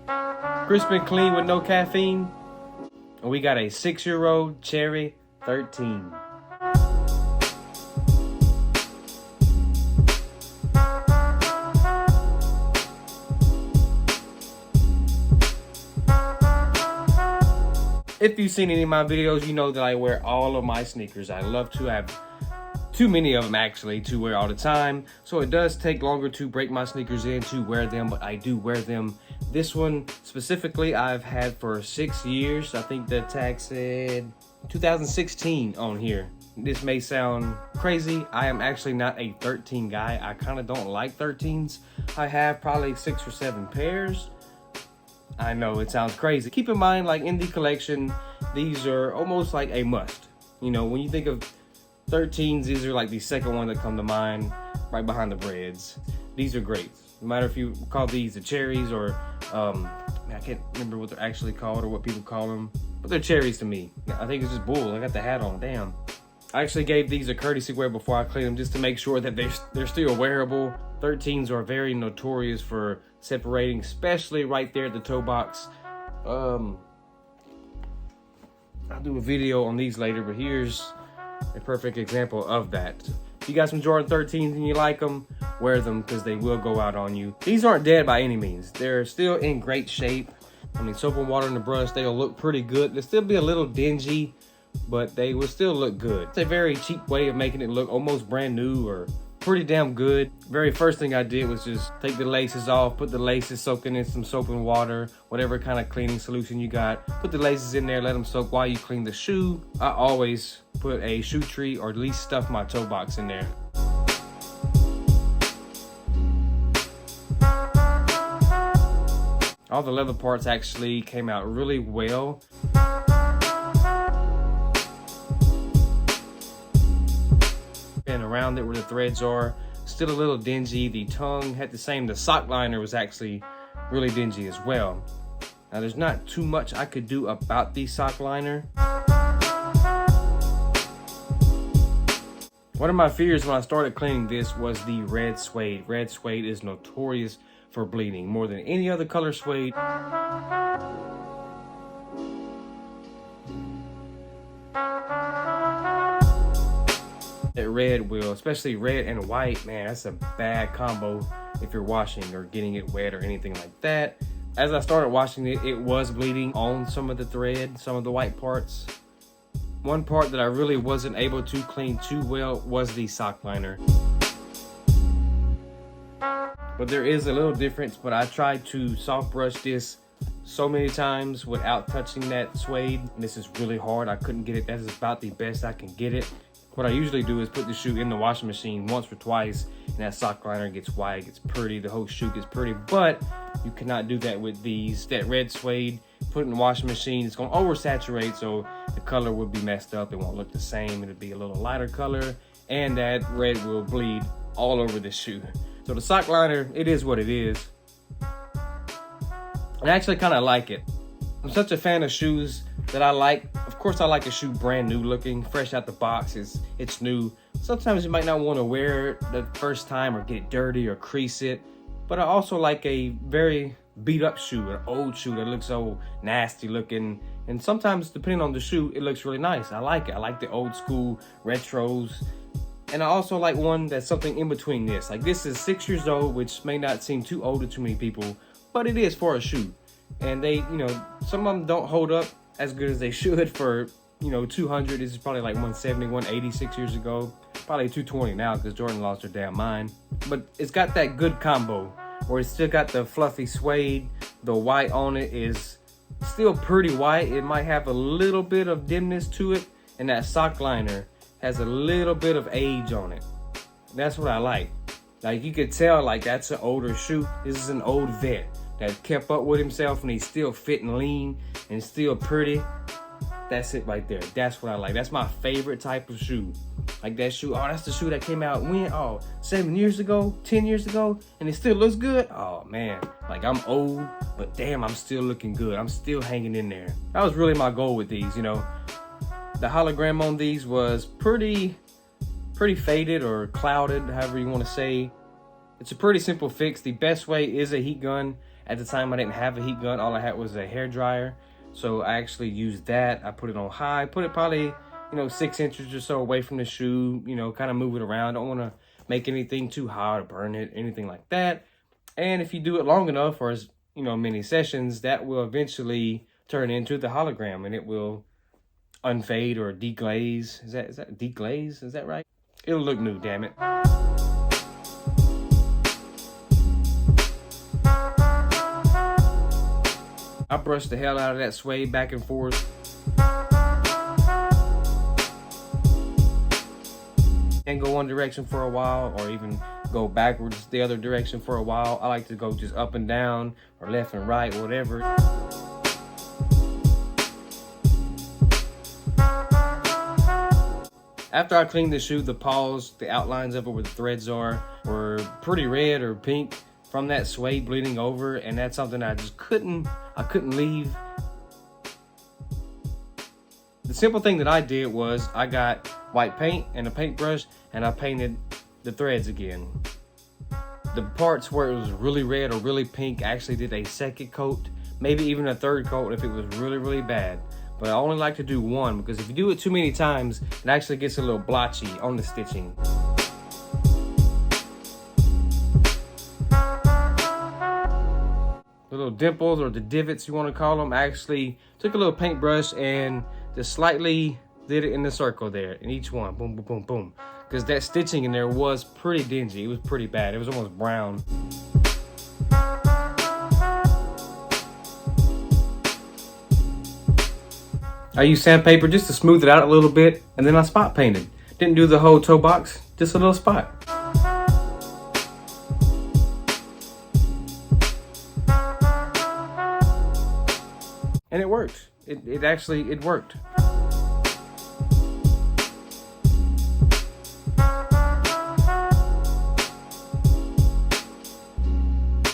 Crisp and clean with no caffeine. And we got a 6-year-old Cherry 13. If you've seen any of my videos, you know that I wear all of my sneakers. I love to have too many of them actually to wear all the time. So it does take longer to break my sneakers in to wear them, but I do wear them. This one specifically I've had for 6 years. I think the tag said 2016 on here. This may sound crazy. I am actually not a 13 guy. I kind of don't like 13s. I have probably 6 or 7 pairs. I know it sounds crazy. Keep in mind, like in the collection, these are almost like a must. You know, when you think of 13s, these are like the second one that come to mind, right behind the Reds. These are great. No matter if you call these the cherries or, I can't remember what they're actually called or what people call them, but they're cherries to me. I think it's just bull. I got the hat on, damn. I actually gave these a courtesy wear before I cleaned them just to make sure that they're still wearable. 13s are very notorious for separating, especially right there at the toe box. I'll do a video on these later, but here's a perfect example of that. If you got some Jordan 13s and you like them, wear them because they will go out on you. These aren't dead by any means. They're still in great shape. I mean, soap and water in the brush, they'll look pretty good. They'll still be a little dingy, but they will still look good. It's a very cheap way of making it look almost brand new or pretty damn good. Very first thing I did was just take the laces off, put the laces soaking in some soap and water, whatever kind of cleaning solution you got. Put the laces in there, let them soak while you clean the shoe. I always put a shoe tree or at least stuff my toe box in there. All the leather parts actually came out really well. And around it where the threads are, still a little dingy. The tongue had the same. The sock liner was actually really dingy as well. Now there's not too much I could do about the sock liner. One of my fears when I started cleaning this was the red suede. Red suede is notorious for bleeding more than any other color suede. That red will, especially red and white, man, that's a bad combo if you're washing or getting it wet or anything like that. As I started washing it, it was bleeding on some of the thread, some of the white parts. One part that I really wasn't able to clean too well was the sock liner. But there is a little difference, but I tried to soft brush this so many times without touching that suede. This is really hard. I couldn't get it. That is about the best I can get it. What I usually do is put the shoe in the washing machine once or twice, and that sock liner gets white, gets pretty, the whole shoe gets pretty, but you cannot do that with these. That red suede, put it in the washing machine, it's gonna oversaturate, so the color will be messed up. It won't look the same. It'll be a little lighter color, and that red will bleed all over the shoe. So the sock liner, it is what it is. I actually kind of like it. I'm such a fan of shoes that I like. Of course, I like a shoe brand new looking, fresh out the box. It's new. Sometimes you might not want to wear it the first time or get it dirty or crease it. But I also like a very beat up shoe, an old shoe that looks so nasty looking. And sometimes, depending on the shoe, it looks really nice. I like it. I like the old school retros. And I also like one that's something in between this. Like this is 6 years old, which may not seem too old to too many people, but it is for a shoe. And they, you know, some of them don't hold up as good as they should for, you know, 200. This is probably like 170, 180 6 years ago. Probably 220 now because Jordan lost her damn mind. But it's got that good combo where it's still got the fluffy suede. The white on it is still pretty white. It might have a little bit of dimness to it. And that sock liner has a little bit of age on it. That's what I like. Like you could tell like that's an older shoe. This is an old vet that kept up with himself and he's still fit and lean and still pretty. That's it right there. That's what I like. That's my favorite type of shoe. Like that shoe, oh, that's the shoe that came out when? Oh, 7 years ago, 10 years ago, and it still looks good? Oh man, like I'm old, but damn, I'm still looking good. I'm still hanging in there. That was really my goal with these, you know. The hologram on these was pretty faded or clouded, however you want to say. It's a pretty simple fix. The best way is a heat gun. At the time, I didn't have a heat gun. All I had was a hair dryer. So I actually used that. I put it on high, put it probably, 6 inches or so away from the shoe, kind of move it around. Don't want to make anything too hot or burn it, anything like that. And if you do it long enough, or as many sessions, that will eventually turn into the hologram, and it will unfade or deglaze. Is that deglaze? Is that right? It'll look new, damn it. I brushed the hell out of that suede back and forth. And go one direction for a while, or even go backwards the other direction for a while. I like to go just up and down, or left and right, whatever. After I cleaned the shoe, the paws, the outlines of it where the threads are, were pretty red or pink from that suede bleeding over, and that's something I just couldn't leave. The simple thing that I did was I got white paint and a paintbrush, and I painted the threads again. The parts where it was really red or really pink, I actually did a second coat, maybe even a third coat if it was really, really bad. But I only like to do one, because if you do it too many times, it actually gets a little blotchy on the stitching. The little dimples, or the divots you want to call them, I actually took a little paintbrush and just slightly did it in the circle there, in each one, boom, boom, boom, boom. Because that stitching in there was pretty dingy. It was pretty bad. It was almost brown. I used sandpaper just to smooth it out a little bit, and then I spot painted. Didn't do the whole toe box, just a little spot. And it worked. It actually worked.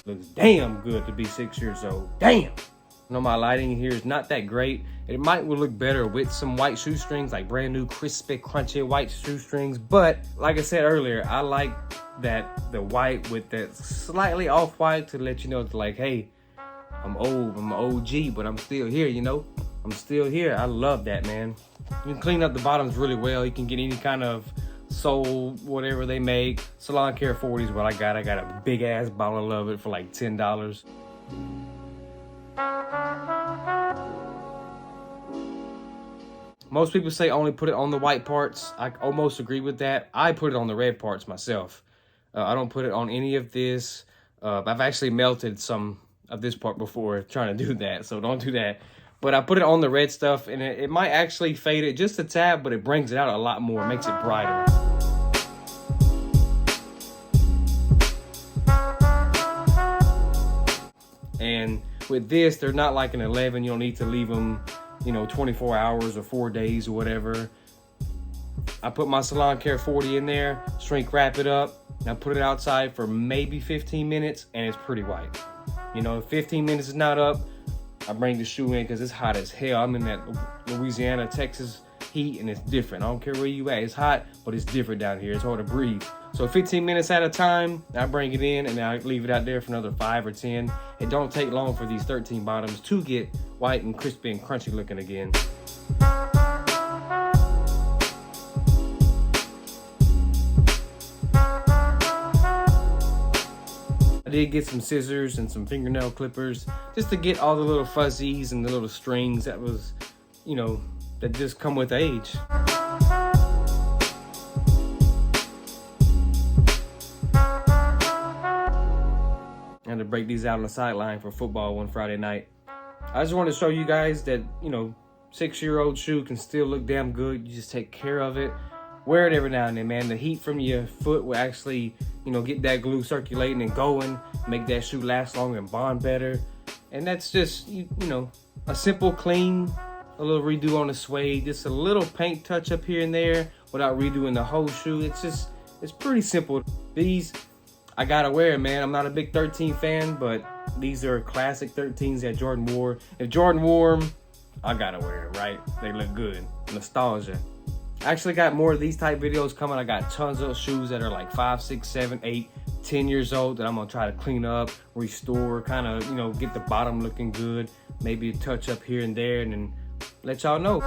Looks damn good to be 6 years old. Damn! I know my lighting here is not that great. It might look better with some white shoestrings, like brand new, crispy, crunchy white shoestrings. But like I said earlier, I like that the white with that slightly off-white to let you know, it's like, hey, I'm old, I'm an OG, but I'm still here, I'm still here. I love that, man. You can clean up the bottoms really well. You can get any kind of sole, whatever they make. Salon Care 40 is what I got. I got a big ass bottle of it for like $10. Most people say only put it on the white parts. I almost agree with that. I put it on the red parts myself. I don't put it on any of this. I've actually melted some of this part before trying to do that, so don't do that. But I put it on the red stuff, and it might actually fade it just a tad, but it brings it out a lot more, makes it brighter. And with this, they're not like an 11. You don't need to leave them, 24 hours or 4 days or whatever. I put my Salon Care 40 in there, shrink wrap it up, and I put it outside for maybe 15 minutes, and it's pretty white. If 15 minutes is not up, I bring the shoe in because it's hot as hell. I'm in that Louisiana, Texas heat, and it's different. I don't care where you at. It's hot, but it's different down here. It's hard to breathe. So 15 minutes at a time, I bring it in, and I leave it out there for another 5 or 10. It don't take long for these 13 bottoms to get white and crispy and crunchy looking again. I did get some scissors and some fingernail clippers just to get all the little fuzzies and the little strings that was, that just come with age. I had to break these out on the sideline for football one Friday night. I just wanted to show you guys that, 6-year-old shoe can still look damn good. You just take care of it. Wear it every now and then, man. The heat from your foot will actually, get that glue circulating and going, make that shoe last longer and bond better. And that's just, a simple clean, a little redo on the suede, just a little paint touch up here and there without redoing the whole shoe. It's pretty simple. These, I gotta wear, man. I'm not a big 13 fan, but these are classic 13s that Jordan wore. If Jordan wore them, I gotta wear them, right? They look good. Nostalgia. I actually got more of these type videos coming. I got tons of shoes that are like 5, 6, 7, 8, 10 years old that I'm gonna try to clean up, restore, kind of, you know, get the bottom looking good, maybe a touch up here and there, and then let y'all know.